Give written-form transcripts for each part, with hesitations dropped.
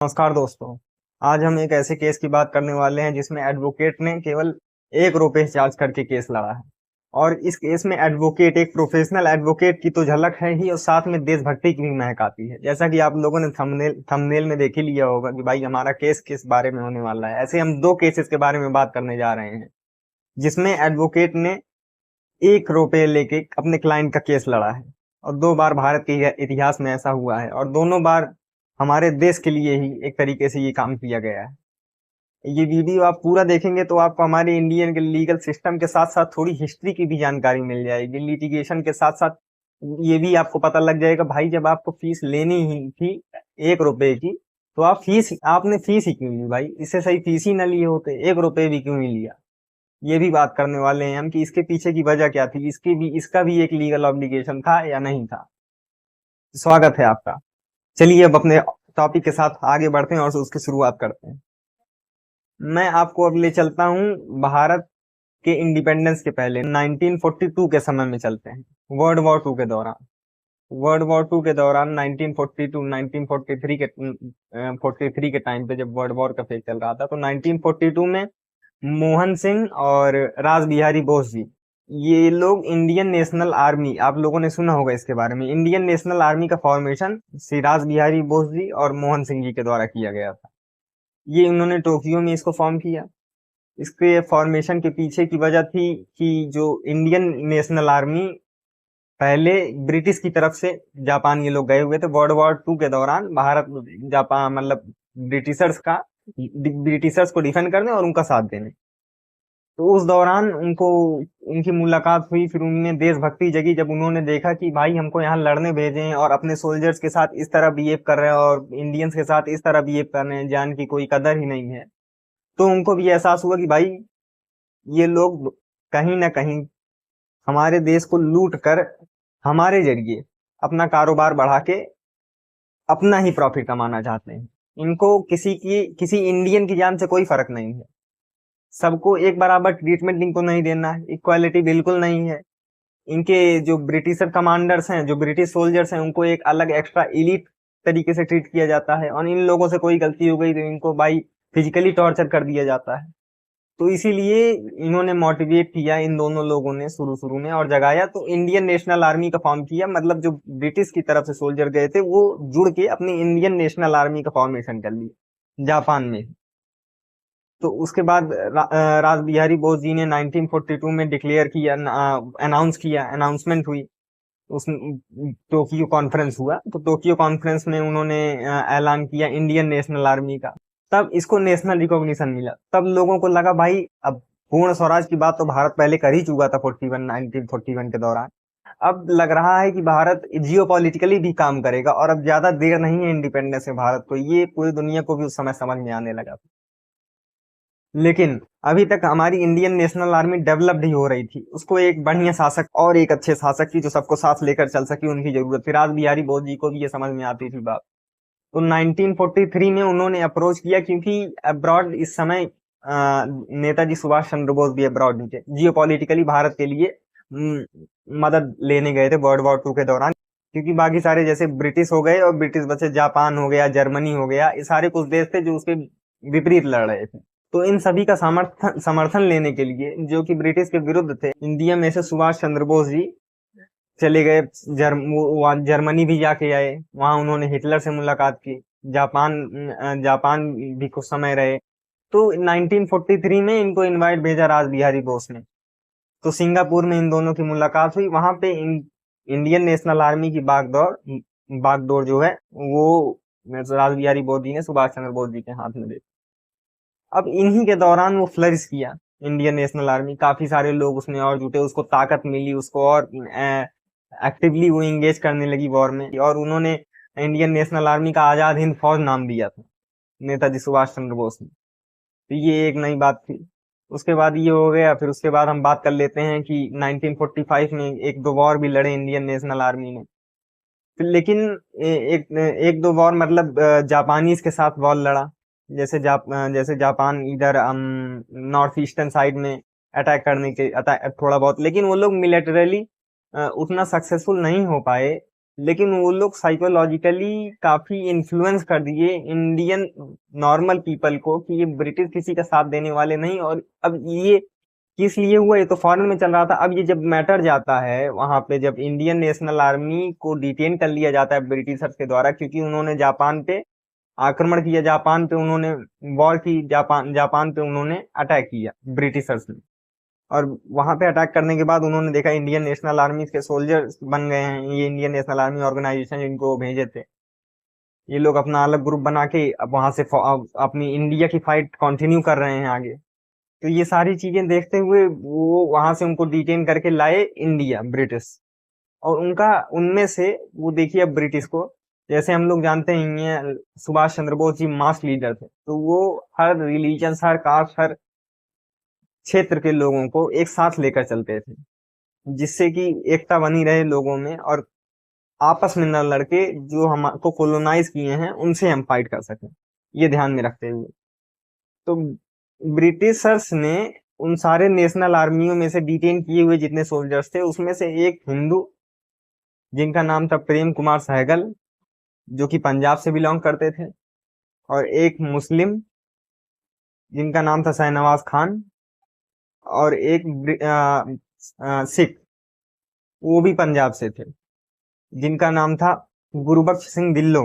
नमस्कार दोस्तों। आज हम एक ऐसे केस की बात करने वाले हैं जिसमें एडवोकेट ने केवल 1 रुपए चार्ज करके केस लड़ा है। और इस केस में एडवोकेट एक प्रोफेशनल एडवोकेट की तो झलक है ही, और साथ में देशभक्ति की भी महक आती है। जैसा कि आप लोगों ने थंबनेल में देख ही लिया होगा कि भाई हमारा केस किस बारे में होने वाला है। ऐसे हम 2 केसेस के बारे में बात करने जा रहे हैं जिसमें एडवोकेट ने 1 रुपए लेके अपने क्लाइंट का केस लड़ा है। और 2 बार भारत के इतिहास में ऐसा हुआ है, और दोनों बार हमारे देश के लिए ही एक तरीके से ये काम किया गया है। ये वीडियो आप पूरा देखेंगे तो आपको हमारे इंडियन के लीगल सिस्टम के साथ साथ थोड़ी हिस्ट्री की भी जानकारी मिल जाएगी। लिटिगेशन के साथ साथ ये भी आपको पता लग जाएगा भाई, जब आपको फीस लेनी ही थी 1 रुपए की, तो आपने फीस ही क्यों ली भाई? इससे सही फीस ही ना लिए होते, 1 रुपए भी क्यों ही लिया। ये भी बात करने वाले हैं हम कि इसके पीछे की वजह क्या थी, इसका भी एक लीगल ऑब्लिगेशन था या नहीं था। स्वागत है आपका। चलिए अब अपने टॉपिक के साथ आगे बढ़ते हैं और उसकी शुरुआत करते हैं। मैं आपको अब ले चलता हूँ भारत के इंडिपेंडेंस के पहले 1942 के समय में चलते हैं। वर्ल्ड वॉर टू के दौरान वर्ल्ड वॉर टू के दौरान 1942 1943 के 43 के टाइम पे जब वर्ल्ड वॉर का फेज चल रहा था, तो 1942 में मोहन सिंह और रास बिहारी बोस जी, ये लोग इंडियन नेशनल आर्मी, आप लोगों ने सुना होगा इसके बारे में, इंडियन नेशनल आर्मी का फॉर्मेशन श्री रास बिहारी बोस जी और मोहन सिंह जी के द्वारा किया गया था। ये उन्होंने टोक्यो में इसको फॉर्म किया। इसके फॉर्मेशन के पीछे की वजह थी कि जो इंडियन नेशनल आर्मी पहले ब्रिटिश की तरफ से जापान ये लोग गए हुए थे वर्ल्ड वॉर टू के दौरान, भारत जापान मतलब ब्रिटिशर्स को डिफेंड करने और उनका साथ देने। तो उस दौरान उनको उनकी मुलाकात हुई, फिर उनमें देशभक्ति जगी जब उन्होंने देखा कि भाई हमको यहाँ लड़ने भेजे हैं और अपने सोल्जर्स के साथ इस तरह बिहेव कर रहे हैं और इंडियंस के साथ इस तरह बिहेव कर रहे हैं, जान की कोई कदर ही नहीं है। तो उनको भी एहसास हुआ कि भाई ये लोग कहीं ना कहीं हमारे देश को लूट कर हमारे जरिए अपना कारोबार बढ़ा के अपना ही प्रॉफिट कमाना चाहते हैं। इनको किसी इंडियन की जान से कोई फर्क नहीं है। सबको एक बराबर ट्रीटमेंट इनको नहीं देना है, इक्वालिटी बिल्कुल नहीं है। इनके जो ब्रिटिशर कमांडर्स हैं, जो ब्रिटिश सोल्जर्स हैं, उनको एक अलग एक्स्ट्रा इलीट तरीके से ट्रीट किया जाता है, और इन लोगों से कोई गलती हो गई तो इनको भाई फिजिकली टॉर्चर कर दिया जाता है। तो इसीलिए इन्होंने मोटिवेट किया इन दोनों लोगों ने शुरू शुरू में और जगाया, तो इंडियन नेशनल आर्मी का फॉर्म किया। मतलब जो ब्रिटिश की तरफ से सोल्जर गए थे वो जुड़ के अपनी इंडियन नेशनल आर्मी का फॉर्मेशन कर लिया जापान में। तो उसके बाद रास बिहारी बोस जी ने 1942 में डिक्लेयर किया, अनाउंसमेंट हुई। उस टोक्यो कॉन्फ्रेंस हुआ, तो टोक्यो कॉन्फ्रेंस में उन्होंने ऐलान किया इंडियन नेशनल आर्मी का। तब इसको नेशनल रिकॉग्निशन मिला। तब लोगों को लगा भाई अब पूर्ण स्वराज की बात तो भारत पहले कर ही चुका था 1941 के दौरान। अब लग रहा है कि भारत जियो पॉलिटिकली भी काम करेगा और अब ज्यादा देर नहीं है इंडिपेंडेंस में भारत को। ये पूरी दुनिया को भी उस समय समझ में आने लगा। लेकिन अभी तक हमारी इंडियन नेशनल आर्मी डेवलप्ड ही हो रही थी। उसको एक बढ़िया शासक और एक अच्छे शासक की जो सबको साथ लेकर चल सके, उनकी जरूरत थी। राज बिहारी बोस जी को भी ये समझ में आती थी बात। तो 1943 में उन्होंने अप्रोच किया, क्योंकि अब्रॉड इस समय नेताजी सुभाष चंद्र बोस भी अब्रॉड थे, जियो पॉलिटिकली भारत के लिए मदद लेने गए थे वर्ल्ड वॉर टू के दौरान। क्योंकि बाकी सारे जैसे ब्रिटिश हो गए और ब्रिटिश बचे, जापान हो गया, जर्मनी हो गया, ये सारे कुछ देश थे जो उसके विपरीत लड़ रहे थे। तो इन सभी का समर्थन लेने के लिए, जो कि ब्रिटिश के विरुद्ध थे, इंडिया में से सुभाष चंद्र बोस जी चले गए। जर्मनी भी जाके आए, वहां उन्होंने हिटलर से मुलाकात की। जापान भी कुछ समय रहे। तो 1943 में इनको इनवाइट भेजा राज बिहारी बोस ने। तो सिंगापुर में इन दोनों की मुलाकात हुई। वहां पे इंडियन नेशनल आर्मी की बागडोर जो है वो राज बिहारी बोस जी ने सुभाष चंद्र बोस जी के हाथ में दी। अब इन्हीं के दौरान वो फ्लरिश किया इंडियन नेशनल आर्मी। काफी सारे लोग उसमें और जुटे, उसको ताकत मिली, उसको और एक्टिवली वो इंगेज करने लगी वॉर में। और उन्होंने इंडियन नेशनल आर्मी का आजाद हिंद फौज नाम दिया था नेताजी सुभाष चंद्र बोस ने। तो ये एक नई बात थी। उसके बाद ये हो गया। फिर उसके बाद हम बात कर लेते हैं कि 1945 में एक दो वॉर भी लड़े इंडियन नेशनल आर्मी ने। लेकिन एक दो वॉर मतलब जापानीज के साथ वॉर लड़ा। जैसे जापान इधर नॉर्थ ईस्टर्न साइड में अटैक करने के थोड़ा बहुत, लेकिन वो लोग मिलिटरली उतना सक्सेसफुल नहीं हो पाए लेकिन वो लोग साइकोलॉजिकली काफी इन्फ्लुएंस कर दिए इंडियन नॉर्मल पीपल को कि ये ब्रिटिश किसी का साथ देने वाले नहीं। और अब ये किस लिए हुआ, ये तो फॉरेन में चल रहा था। अब ये जब मैटर जाता है वहां पे, जब इंडियन नेशनल आर्मी को डिटेन कर लिया जाता है ब्रिटिशर्स के द्वारा, क्योंकि उन्होंने जापान पे आक्रमण किया, जापान पे उन्होंने वॉर की, जापान जापान पे उन्होंने अटैक किया ब्रिटिशर्स ने। और वहां पे अटैक करने के बाद उन्होंने देखा इंडियन नेशनल आर्मी के सोल्जर्स बन गए हैं, ये इंडियन नेशनल आर्मी ऑर्गेनाइजेशन जिनको भेजे थे, ये लोग अपना अलग ग्रुप बना के अब वहां से अपनी इंडिया की फाइट कंटिन्यू कर रहे हैं आगे। तो ये सारी चीजें देखते हुए वो वहां से उनको डिटेन करके लाए इंडिया ब्रिटिश। और उनका उनमें से वो देखिए, अब ब्रिटिश को जैसे हम लोग जानते ही हैं, सुभाष चंद्र बोस जी मास लीडर थे, तो वो हर रिलीजन, हर कास्ट, हर क्षेत्र के लोगों को एक साथ लेकर चलते थे, जिससे कि एकता बनी रहे लोगों में, और आपस में न लड़के जो हमको कोलोनाइज किए हैं उनसे हम फाइट कर सकें, ये ध्यान में रखते हुए। तो ब्रिटिशर्स ने उन सारे नेशनल आर्मियों में से डिटेन किए हुए जितने सोल्जर्स थे, उसमें से एक हिंदू जिनका नाम था प्रेम कुमार सहगल, जो कि पंजाब से बिलोंग करते थे, और एक मुस्लिम जिनका नाम था शाहनवाज खान, और एक सिख, वो भी पंजाब से थे, जिनका नाम था गुरबख्श सिंह ढिल्लों।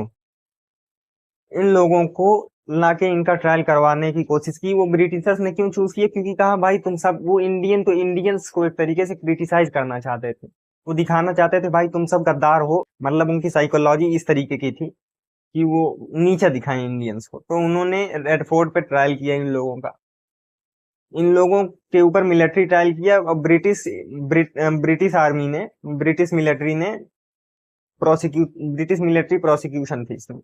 इन लोगों को लाके इनका ट्रायल करवाने की कोशिश की। वो ब्रिटिशर्स ने क्यों चूज किया, क्योंकि कहा भाई तुम सब, वो इंडियन तो इंडियंस को एक तरीके से क्रिटिसाइज करना चाहते थे, वो दिखाना चाहते थे भाई तुम सब गद्दार हो, मतलब उनकी साइकोलॉजी इस तरीके की थी कि वो नीचा दिखाएं इंडियंस को। तो उन्होंने रेड फोर्ट पे ट्रायल किया इन लोगों का, इन लोगों के ऊपर मिलिट्री ट्रायल किया। और ब्रिटिश आर्मी ने, ब्रिटिश मिलिट्री ने ब्रिटिश मिलिट्री प्रोसिक्यूशन थी इसमें,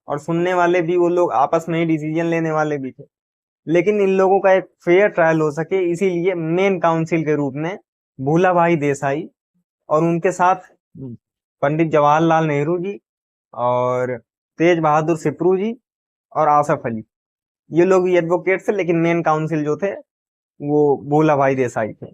और सुनने वाले भी वो लोग आपस में ही डिसीजन लेने वाले भी थे। लेकिन इन लोगों का एक फेयर ट्रायल हो सके, इसीलिए मेन काउंसिल के रूप में भूला भाई देसाई और उनके साथ पंडित जवाहरलाल नेहरू जी और तेज बहादुर सिप्रू जी और आसफ अली, ये लोग भी एडवोकेट थे, लेकिन मेन काउंसिल जो थे वो भोला भाई देसाई थे।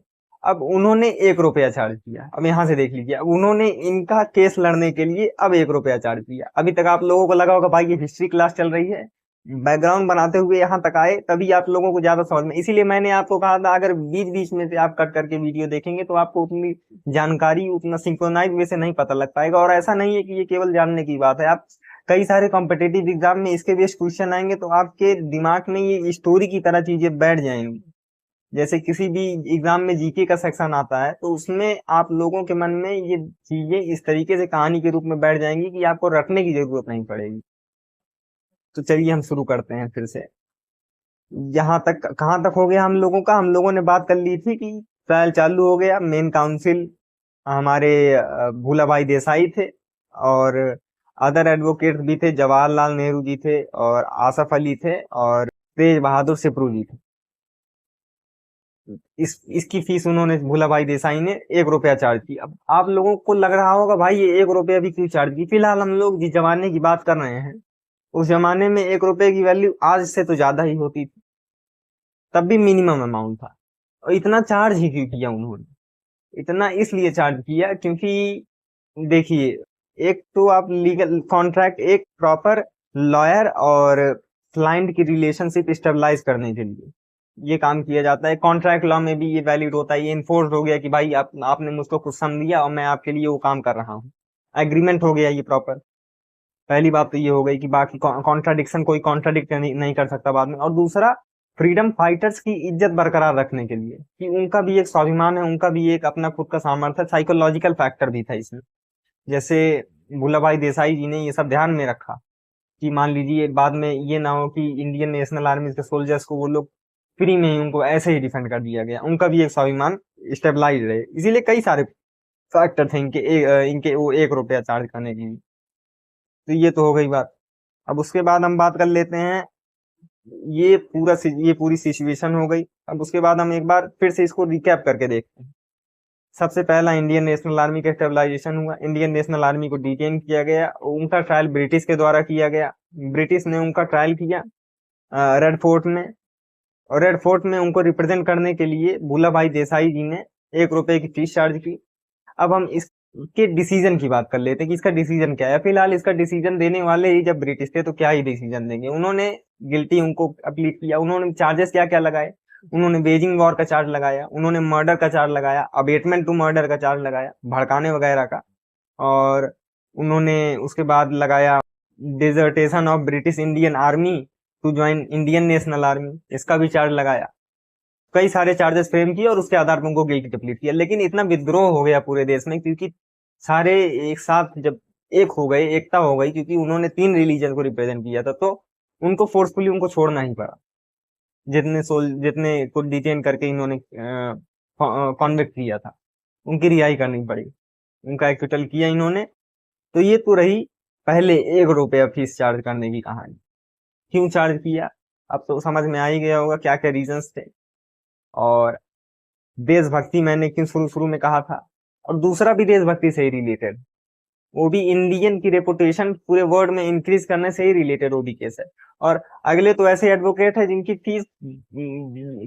अब उन्होंने 1 रुपया चार्ज किया। अब यहाँ से देख लीजिए, अब उन्होंने इनका केस लड़ने के लिए अब 1 रुपया चार्ज किया। अभी तक आप लोगों को लगा होगा भाई ये हिस्ट्री क्लास चल रही है, बैकग्राउंड बनाते हुए यहाँ तक आए तभी आप लोगों को ज्यादा समझ में। इसीलिए मैंने आपको कहा था अगर बीच बीच में से आप कट करके वीडियो देखेंगे तो आपको उतनी जानकारी, उतना सिंक्रोनाइज वे से नहीं पता लग पाएगा। और ऐसा नहीं है कि ये केवल जानने की बात है, आप कई सारे कॉम्पिटेटिव एग्जाम में इसके बेस्ड क्वेश्चन आएंगे तो आपके दिमाग में ये स्टोरी की तरह चीजें बैठ जाएंगी। जैसे किसी भी एग्जाम में जीके का सेक्शन आता है तो उसमें आप लोगों के मन में ये चीजें इस तरीके से कहानी के रूप में बैठ जाएंगी कि आपको रटने की जरूरत नहीं पड़ेगी। तो चलिए हम शुरू करते हैं फिर से। यहाँ तक कहाँ तक हो गया हम लोगों का, हम लोगों ने बात कर ली थी कि ट्रायल चालू हो गया। मेन काउंसिल हमारे भूला भाई देसाई थे, और अदर एडवोकेट भी थे, जवाहरलाल नेहरू जी थे और आसफ अली थे और तेज बहादुर सिप्रू जी थे। इसकी फीस उन्होंने, भूला भाई देसाई ने 1 रुपया चार्ज की। अब आप लोगों को लग रहा होगा भाई ये 1 रुपया भी क्यों चार्ज की। फिलहाल हम लोग जिस जमाने की बात कर रहे हैं, उस जमाने में 1 रुपए की वैल्यू आज से तो ज्यादा ही होती थी, तब भी मिनिमम अमाउंट था। और इतना चार्ज ही क्यों किया उन्होंने, इतना इसलिए चार्ज किया क्योंकि देखिए, एक तो आप लीगल कॉन्ट्रैक्ट, एक प्रॉपर लॉयर और क्लाइंट की रिलेशनशिप स्टेबलाइज करने के लिए ये काम किया जाता है। कॉन्ट्रैक्ट लॉ में भी ये वैलिड होता है, ये इन्फोर्स हो गया कि भाई आपने मुझको कुछ सम दिया और मैं आपके लिए वो काम कर रहा हूँ, एग्रीमेंट हो गया ये प्रॉपर। पहली बात तो ये हो गई कि बाकी कॉन्ट्राडिक्शन कोई कॉन्ट्राडिक्ट नहीं कर सकता बाद में। और दूसरा, फ्रीडम फाइटर्स की इज्जत बरकरार रखने के लिए कि उनका भी एक स्वाभिमान है, उनका भी एक अपना खुद का सामर्थ्य, साइकोलॉजिकल फैक्टर भी था इसमें। जैसे भूला भाई देसाई जी ने ये सब ध्यान में रखा कि मान लीजिए बाद में ये ना हो कि इंडियन नेशनल आर्मी के सोल्जर्स को वो लोग फ्री में ही उनको ऐसे ही डिफेंड कर दिया गया, उनका भी एक स्वाभिमान स्टेबलाइज रहे। इसीलिए कई सारे फैक्टर थे इनके वो 1 रुपया चार्ज करने की। तो ये तो हो गई बात। अब उसके बाद हम बात कर लेते हैं, ये पूरी सिचुएशन हो गई। अब उसके बाद हम एक बार फिर से इसको रिकैप करके देखते हैं। सबसे पहला इंडियन नेशनल आर्मी का स्टेबलाइजेशन हुआ, इंडियन नेशनल आर्मी को डिटेन किया गया, उनका ट्रायल ब्रिटिश के द्वारा किया गया। ब्रिटिश ने उनका ट्रायल किया रेड फोर्ट में, और रेड फोर्ट में उनको रिप्रेजेंट करने के लिए भूला भाई देसाई जी ने 1 रुपए की फीस चार्ज की। अब हम इस के डिसीजन की बात कर लेते हैं कि इसका डिसीजन क्या है। फिलहाल इसका डिसीजन देने वाले ही जब ब्रिटिश थे तो क्या ही डिसीजन देंगे। उन्होंने गिल्टी उनको अपलीट किया। उन्होंने चार्जेस क्या क्या लगाए, उन्होंने बेजिंग वॉर का चार्ज लगाया, उन्होंने मर्डर का चार्ज लगाया, अबेटमेंट टू मर्डर का चार्ज लगाया, भड़काने वगैरह का, और उन्होंने उसके बाद लगाया dissertation of British Indian Army to join Indian National Army, इसका भी चार्ज लगाया। कई सारे चार्जेस फ्रेम किए और उसके आधार पर उनको गिल्टी डिप्लीट किया। लेकिन इतना विद्रोह हो गया पूरे देश में क्योंकि सारे एक साथ जब एक हो गए, एकता हो गई, क्योंकि उन्होंने 3 रिलीजन को रिप्रेजेंट किया था, तो उनको फोर्सफुली उनको छोड़ना ही पड़ा। जितने को डिटेन करके इन्होंने कॉन्विक्ट किया था, उनकी रिहाई करनी पड़ी, उनका एक्विटल किया इन्होंने। तो ये तो रही पहले 1 रुपया फीस चार्ज करने की कहानी। क्यों चार्ज किया अब तो समझ में आ ही गया होगा, क्या क्या रीजंस थे। और देशभक्ति मैंने क्यों शुरू शुरू में कहा था, और दूसरा भी देशभक्ति से ही रिलेटेड, वो भी इंडियन की रेपुटेशन पूरे वर्ल्ड में इंक्रीज करने से ही रिलेटेड वो भी केस है। और अगले तो ऐसे एडवोकेट है जिनकी फीस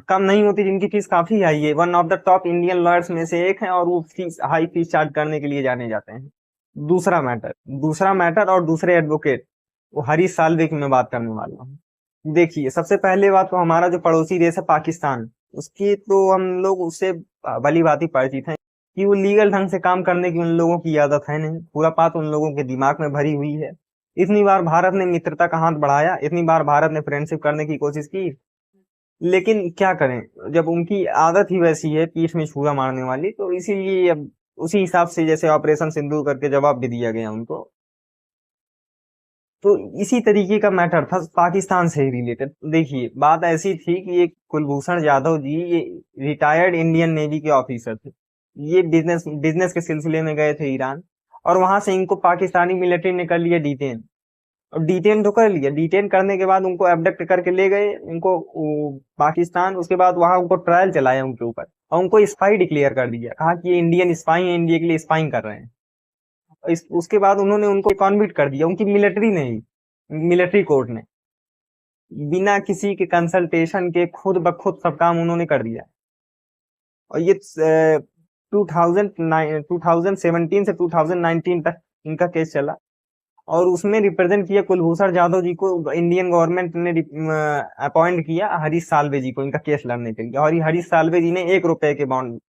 कम नहीं होती, जिनकी फीस काफी हाई है, one of the top Indian lawyers में से एक है, और वो फीस हाई फीस चार्ज करने के लिए जाने जाते हैं। दूसरा मैटर और दूसरे एडवोकेट, वो हरीश साल्वे की मैं बात करने वाला हूँ। देखिए, सबसे पहले बात तो हमारा जो पड़ोसी देश है पाकिस्तान, उसकी तो हम लोग उससे भली भांति परिचित हैं कि वो लीगल ढंग से काम करने की उन लोगों की आदत है नहीं, पूरा बात उन लोगों के दिमाग में भरी हुई है। इतनी बार भारत ने मित्रता का हाथ बढ़ाया, इतनी बार भारत ने फ्रेंडशिप करने की कोशिश की, लेकिन क्या करें, जब उनकी आदत ही वैसी है पीठ में छुरा मारने वाली, तो इसीलिए अब उसी हिसाब से जैसे ऑपरेशन सिंदूर करके जवाब भी दिया गया उनको। तो इसी तरीके का मैटर था पाकिस्तान से ही रिलेटेड। देखिए, बात ऐसी थी कि एक कुलभूषण जाधव जी, ये रिटायर्ड इंडियन नेवी के ऑफिसर थे। ये बिजनेस बिजनेस के सिलसिले में गए थे ईरान, और वहां से इनको पाकिस्तानी मिलिट्री ने कर लिया डिटेन। और डिटेन तो कर लिया, डिटेन करने के बाद उनको एबडक्ट करके ले गए उनको पाकिस्तान। उसके बाद वहां उनको ट्रायल चलाया उनके ऊपर, और उनको स्पाई डिक्लेयर कर दिया, कहा कि ये इंडियन स्पाई है, इंडिया के लिए स्पाइंग कर रहे हैं। उसके बाद उन्होंने उनको कॉन्विक्ट कर दिया, उनकी मिलिट्री ने ही, मिलिट्री कोर्ट ने, बिना किसी के कंसल्टेशन के खुद ब खुद सब काम उन्होंने कर दिया। और ये 2017 से 2019 तक इनका केस चला, और उसमें रिप्रेजेंट किया कुलभूषण जाधव जी को इंडियन गवर्नमेंट ने अपॉइंट किया हरीश साल्वे जी को इनका केस लड़ने के लिए। और ये हरीश साल्वे जी ने 1 रुपए के बॉन्ड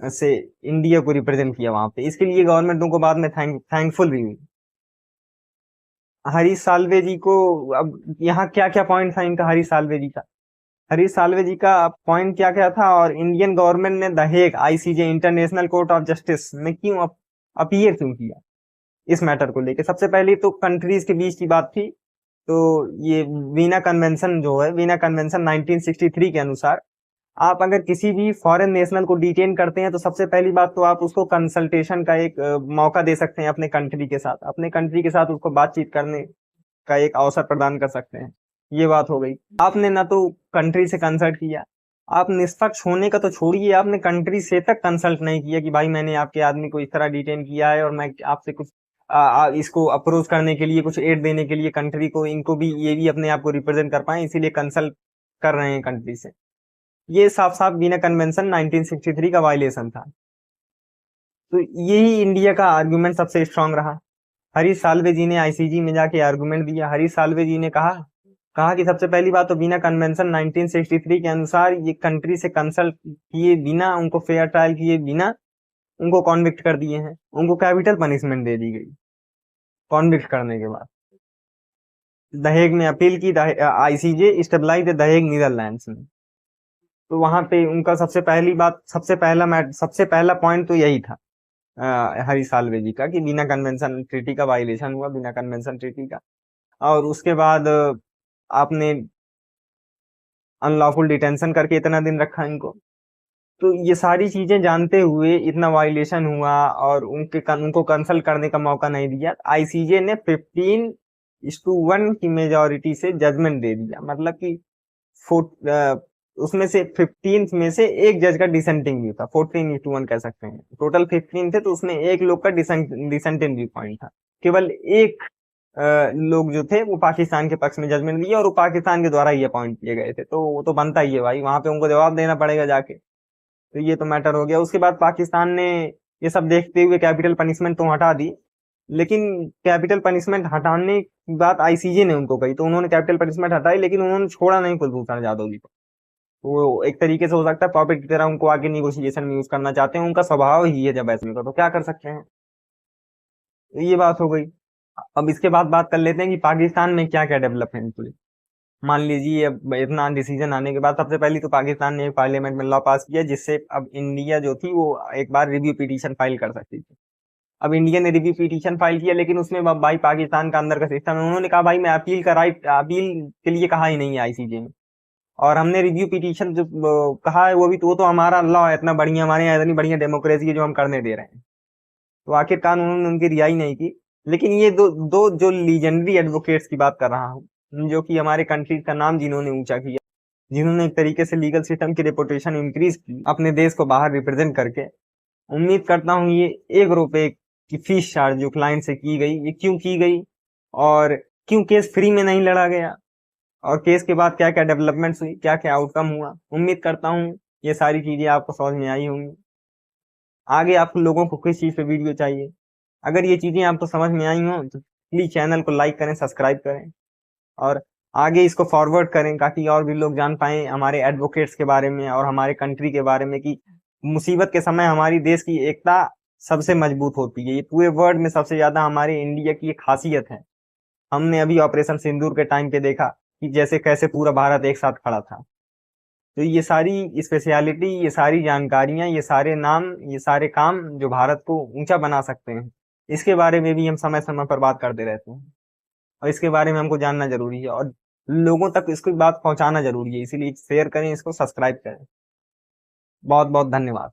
से इंडिया को रिप्रेजेंट किया वहां पे। इसके लिए गवर्नमेंट उनको बाद में थैंकफुल भी हुई हरीश साल्वे जी को। अब यहाँ क्या क्या पॉइंट था इनका हरीश साल्वे जी का पॉइंट क्या क्या था, और इंडियन गवर्नमेंट ने the Hague ICJ international court of justice में क्यों अपीयर क्यों किया इस मैटर को लेके। सबसे पहले तो कंट्रीज के बीच की बात थी। तो ये वीना कन्वेंशन जो है, वीना कन्वेंशन 1963 के अनुसार, आप अगर किसी भी फॉरेन नेशनल को डिटेन करते हैं तो सबसे पहली बात तो आप उसको कंसल्टेशन का एक मौका दे सकते हैं, अपने कंट्री के साथ उसको बातचीत करने का एक अवसर प्रदान कर सकते हैं। ये बात हो गई। आपने ना तो कंट्री से कंसल्ट किया, आप निष्पक्ष होने का तो छोड़िए, आपने कंट्री से तक कंसल्ट नहीं किया कि भाई मैंने आपके आदमी को इस तरह डिटेन किया है और मैं आपसे कुछ इसको अप्रोच करने के लिए, कुछ एड देने के लिए कंट्री को, इनको भी, ये भी अपने आप को रिप्रेजेंट कर पाए, इसीलिए कंसल्ट कर रहे हैं कंट्री से। ये साफ साफ वीना कन्वेंशन 1963 का वायलेशन था। तो यही इंडिया का आर्गुमेंट सबसे स्ट्रांग रहा। हरीश साल्वे जी ने आईसीजी में जाके आर्गुमेंट दिया। हरीश साल्वे जी ने कहा कहा कि सबसे पहली बात तो वीना कन्वेंशन 1963 के अनुसार ये कंट्री से कंसल्ट किए बिना, उनको फेयर ट्रायल किए बिना उनको कॉन्विक्ट कर दिए हैं, उनको कैपिटल पनिशमेंट दे दी गई कॉन्विक्ट करने के बाद। दहेग में अपील की, आईसीजे स्टेबलाइज दहेग नीदरलैंड्स में। तो वहां पे उनका सबसे पहला पॉइंट तो यही था हरीश साल्वे जी का, कि बिना कन्वेंशन ट्रीटी का वायलेशन हुआ, बिना कन्वेंशन ट्रीटी का। और उसके बाद आपने अनलॉफुल डिटेंशन करके इतना दिन रखा इनको। तो ये सारी चीजें जानते हुए इतना वायलेशन हुआ और उनको कंसल्ट करने का मौका नहीं दिया। आईसीजे ने 15:1 की मेजोरिटी से जजमेंट दे दिया, मतलब कि उसमें से 15 में से एक जज का डिसेंटिंग व्यू था, 14:1 कह सकते हैं। टोटल 15 थे तो उसमें एक लोग का डिसेंटिंग व्यू पॉइंट था। केवल एक लोग जो थे वो पाकिस्तान के पक्ष में जजमेंट दिया, और वो पाकिस्तान के द्वारा ही अपॉइंट किए गए थे। तो वो तो बनता ही है भाई, वहां पे उनको जवाब देना पड़ेगा जाके। तो ये तो मैटर हो गया। उसके बाद पाकिस्तान ने ये सब देखते हुए कैपिटल पनिशमेंट तो हटा दी, लेकिन कैपिटल पनिशमेंट हटाने की बात आईसीजे ने उनको कही, तो उन्होंने कैपिटल पनिशमेंट हटाई, लेकिन उन्होंने छोड़ा नहीं कुलभूषण जाधव जी को। वो एक तरीके से हो सकता है पॉपेट की तरह उनको आगे निगोशिएशन में यूज करना चाहते हैं, उनका स्वभाव ही है जब ऐसे में, तो क्या कर सकते हैं। तो ये बात हो गई। अब इसके बाद बात कर लेते हैं कि पाकिस्तान में क्या क्या डेवलपमेंट हुई। मान लीजिए अब इतना डिसीजन आने के बाद सबसे पहले तो पाकिस्तान ने पार्लियामेंट में लॉ पास किया, जिससे अब इंडिया जो थी वो एक बार रिव्यू पिटीशन फाइल कर सकती थी। अब इंडिया ने रिव्यू पिटीशन फाइल किया, लेकिन उसमें भाई पाकिस्तान का अंदर का सिस्टम है, उन्होंने कहा भाई मैं अपील का राइट, अपील के लिए कहा ही नहीं है आईसीजे में। और हमने रिव्यू पिटीशन जो कहा है वो भी, तो वो तो हमारा लॉ है, इतना बढ़िया हमारे यहाँ इतनी बढ़िया डेमोक्रेसी है जो हम करने दे रहे हैं। तो आखिरकार उन्होंने उनकी रिहाई नहीं की। लेकिन ये दो दो जो लीजेंडरी एडवोकेट्स की बात कर रहा हूँ, जो कि हमारे कंट्री का नाम जिन्होंने ऊंचा किया, जिन्होंने एक तरीके से लीगल सिस्टम की रेपुटेशन इंक्रीज की अपने देश को बाहर रिप्रेजेंट करके। उम्मीद करता हूँ ये 1 रुपए की फीस चार्ज जो क्लाइंट से की गई, ये क्यों की गई, और क्यों केस फ्री में नहीं लड़ा गया, और केस के बाद क्या क्या डेवलपमेंट्स हुई, क्या क्या आउटकम हुआ। उम्मीद करता हूँ ये सारी चीजें आपको समझ में आई होंगी। आगे आप लोगों को किस चीज पे वीडियो चाहिए, अगर ये चीजें आपको समझ में आई हो तो प्लीज चैनल को लाइक करें, सब्सक्राइब करें, और आगे इसको फॉरवर्ड करें ताकि और भी लोग जान पाए हमारे एडवोकेट्स के बारे में और हमारे कंट्री के बारे में, कि मुसीबत के समय हमारी देश की एकता सबसे मजबूत होती है। ये पूरे वर्ल्ड में सबसे ज्यादा हमारे इंडिया की एक खासियत है। हमने अभी ऑपरेशन सिंदूर के टाइम पे देखा कि जैसे कैसे पूरा भारत एक साथ खड़ा था। तो ये सारी स्पेशलिटी, ये सारी जानकारियां, ये सारे नाम, ये सारे काम जो भारत को ऊंचा बना सकते हैं, इसके बारे में भी हम समय समय पर बात करते रहते हैं, और इसके बारे में हमको जानना जरूरी है, और लोगों तक इसकी बात पहुंचाना जरूरी है। इसीलिए शेयर करें, इसको सब्सक्राइब करें। बहुत बहुत धन्यवाद।